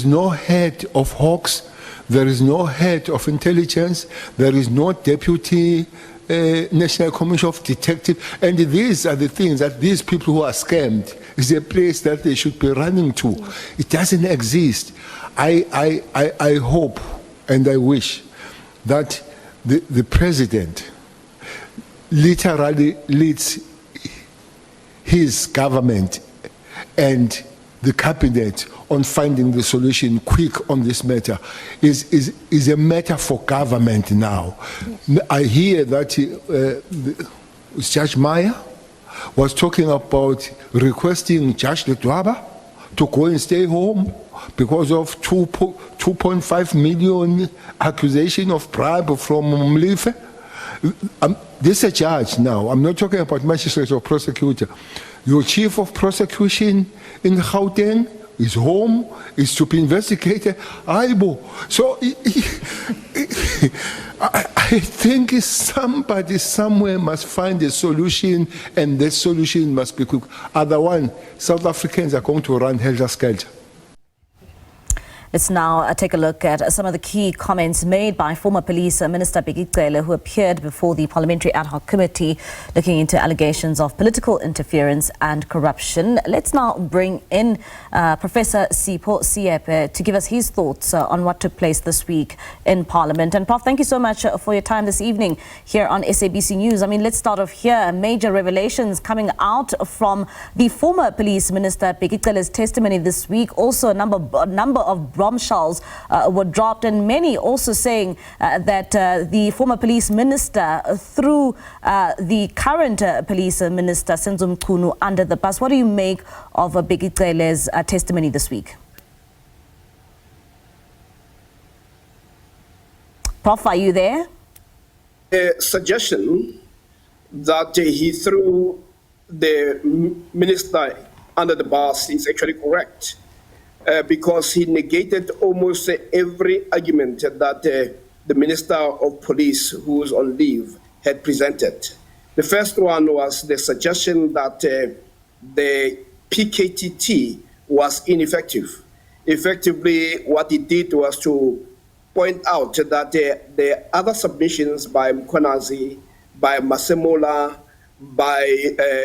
is no head of Hawks, there is no head of intelligence, there is no deputy National Commission of Detectives, and these are the things that these people who are scammed is a place that they should be running to. It doesn't exist. I hope and I wish that the president literally leads his government and the cabinet on finding the solution quick on this matter. Is a matter for government now. Yes. I hear that Judge Maya was talking about requesting Judge Letwaba to go and stay home because of 2.5 million accusation of bribe from Mlife. This is a judge now. I'm not talking about magistrate or prosecutor. Your chief of prosecution in Gauteng is home, is to be investigated. So I think somebody somewhere must find a solution, and the solution must be quick. Otherwise, South Africans are going to run helter-skelter. Let's now take a look at some of the key comments made by former Police Minister Bheki Cele, who appeared before the Parliamentary Ad Hoc Committee looking into allegations of political interference and corruption. Let's now bring in Professor Sipho Siepe to give us his thoughts on what took place this week in Parliament. And Prof, thank you so much for your time this evening here on SABC News. I mean, let's start off here. Major revelations coming out from the former Police Minister Bheki Cele's testimony this week. Also, a number of bombshells were dropped, and many also saying that the former police minister threw the current police minister Senzo Mchunu under the bus. What do you make of Bheki Cele's testimony this week? Prof, are you there? A suggestion that he threw the minister under the bus is actually correct. Because he negated almost every argument that the Minister of Police, who was on leave, had presented. The first one was the suggestion that the PKTT was ineffective. Effectively, what he did was to point out that the other submissions by Mkhwanazi, by Masemola, by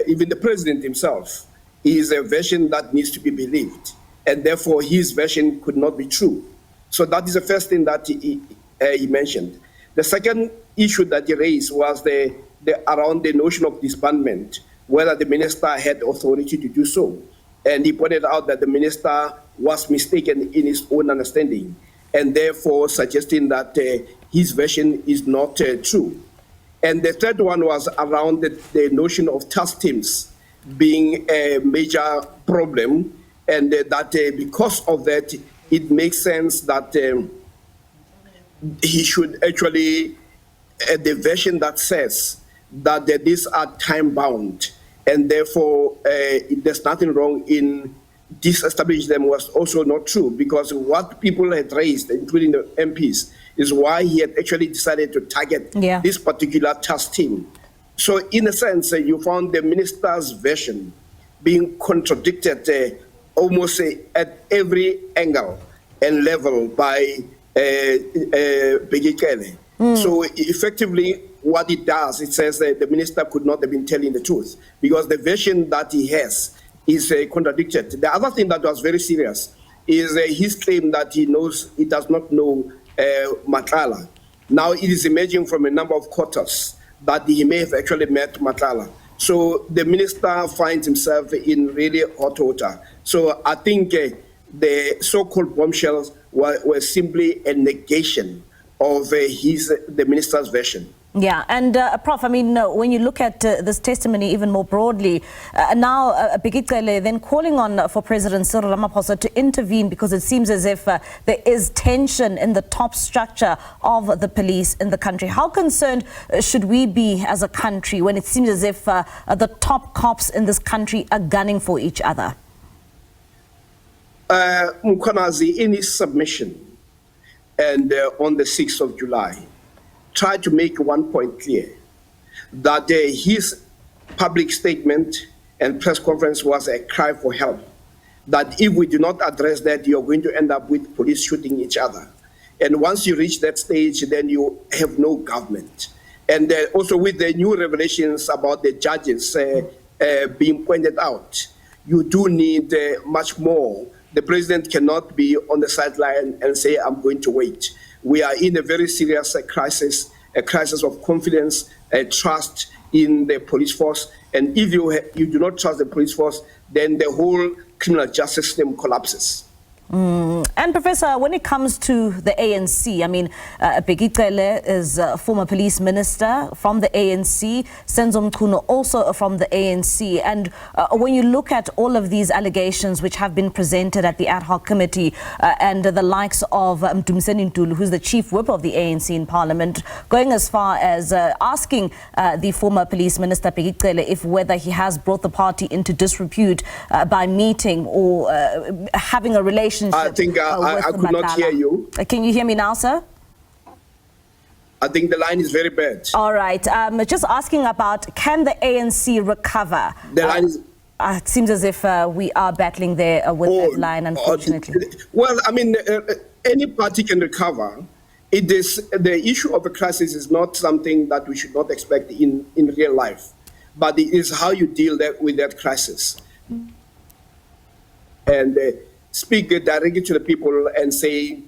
even the president himself, is a version that needs to be believed, and therefore his version could not be true. So that is the first thing that he mentioned. The second issue that he raised was around the notion of disbandment, whether the minister had authority to do so. And he pointed out that the minister was mistaken in his own understanding, and therefore suggesting that his version is not true. And the third one was around the notion of task teams being a major problem, and that because of that, it makes sense that he should actually, the version that says that these are time-bound, and therefore there's nothing wrong in disestablishing them, was also not true, because what people had raised, including the MPs, is why he had actually decided to target this particular task team. So in a sense, you found the minister's version being contradicted almost at every angle and level by Bheki Cele. So effectively, what it does, it says that the minister could not have been telling the truth, because the version that he has is contradicted. The other thing that was very serious is his claim that he does not know Matlala. Now it is emerging from a number of quarters that he may have actually met Matlala. So the minister finds himself in really hot water. So I think the so-called bombshells were simply a negation of the minister's version. Yeah, and Prof, I mean, when you look at this testimony even more broadly, now Bheki Cele then calling on for President Cyril Ramaphosa to intervene, because it seems as if there is tension in the top structure of the police in the country. How concerned should we be as a country when it seems as if the top cops in this country are gunning for each other? Mkhwanazi, in his submission and on the 6th of July, tried to make one point clear, that his public statement and press conference was a cry for help, that if we do not address that, you're going to end up with police shooting each other. And once you reach that stage, then you have no government. And also with the new revelations about the judges being pointed out, you do need much more. The president cannot be on the sideline and say, I'm going to wait. We are in a very serious crisis, a crisis of confidence, trust in the police force. And if you do not trust the police force, then the whole criminal justice system collapses. And Professor, when it comes to the ANC, I mean, Bheki Cele is a former police minister from the ANC, Senzo Mchunu also from the ANC. And when you look at all of these allegations which have been presented at the ad hoc committee and the likes of Dumisani Khumalo, who's the chief whip of the ANC in Parliament, going as far as asking the former police minister Bheki Cele if whether he has brought the party into disrepute by meeting or having a relationship. I think I could not hear you. Can you hear me now, sir? I think the line is very bad. All right. Just asking about, can the ANC recover? The line is... it seems as if we are battling there with that line, unfortunately. Well, I mean, any party can recover. It is, the issue of a crisis is not something that we should not expect in real life, but it is how you deal with that crisis. And speak directly to the people and say,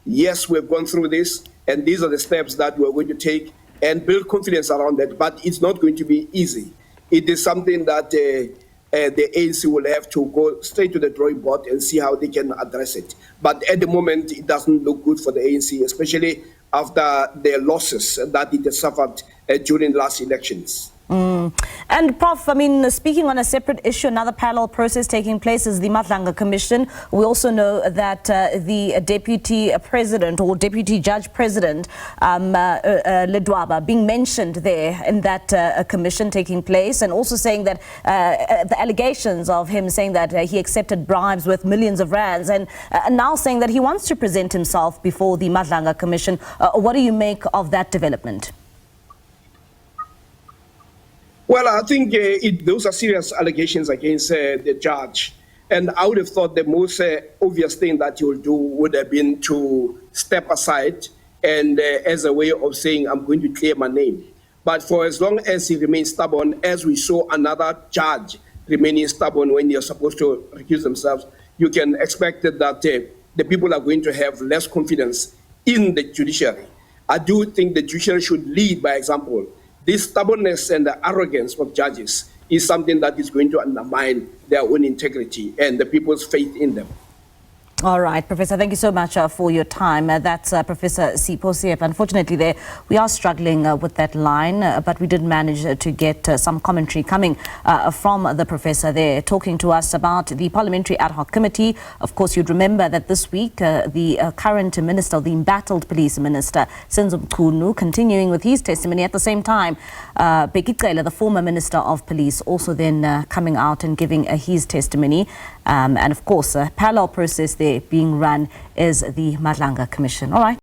yes, we've gone through this, and these are the steps that we're going to take, and build confidence around that. But it's not going to be easy. It is something that the ANC will have to go straight to the drawing board and see how they can address it. But at the moment, it doesn't look good for the ANC, especially after the losses that it has suffered during the last elections. And Prof, I mean, speaking on a separate issue, another parallel process taking place is the Madlanga Commission. We also know that the deputy president or deputy judge president, Ledwaba, being mentioned there in that commission taking place, and also saying that the allegations of him saying that he accepted bribes worth millions of rands, and now saying that he wants to present himself before the Madlanga Commission. What do you make of that development? Well, I think those are serious allegations against the judge. And I would have thought the most obvious thing that he would do would have been to step aside and as a way of saying, I'm going to clear my name. But for as long as he remains stubborn, as we saw another judge remaining stubborn when they're supposed to recuse themselves, you can expect that the people are going to have less confidence in the judiciary. I do think the judiciary should lead by example. This stubbornness and the arrogance of judges is something that is going to undermine their own integrity and the people's faith in them. All right, Professor, thank you so much for your time. That's Professor Sipho. Unfortunately, there we are struggling with that line, but we did manage to get some commentary coming from the professor there, talking to us about the Parliamentary Ad Hoc Committee. Of course, you'd remember that this week, the current minister, the embattled police minister, Senzo Mchunu, continuing with his testimony. At the same time, Bheki Cele, the former minister of police, also then coming out and giving his testimony. And of course, a parallel process there being run is the Madlanga Commission. All right.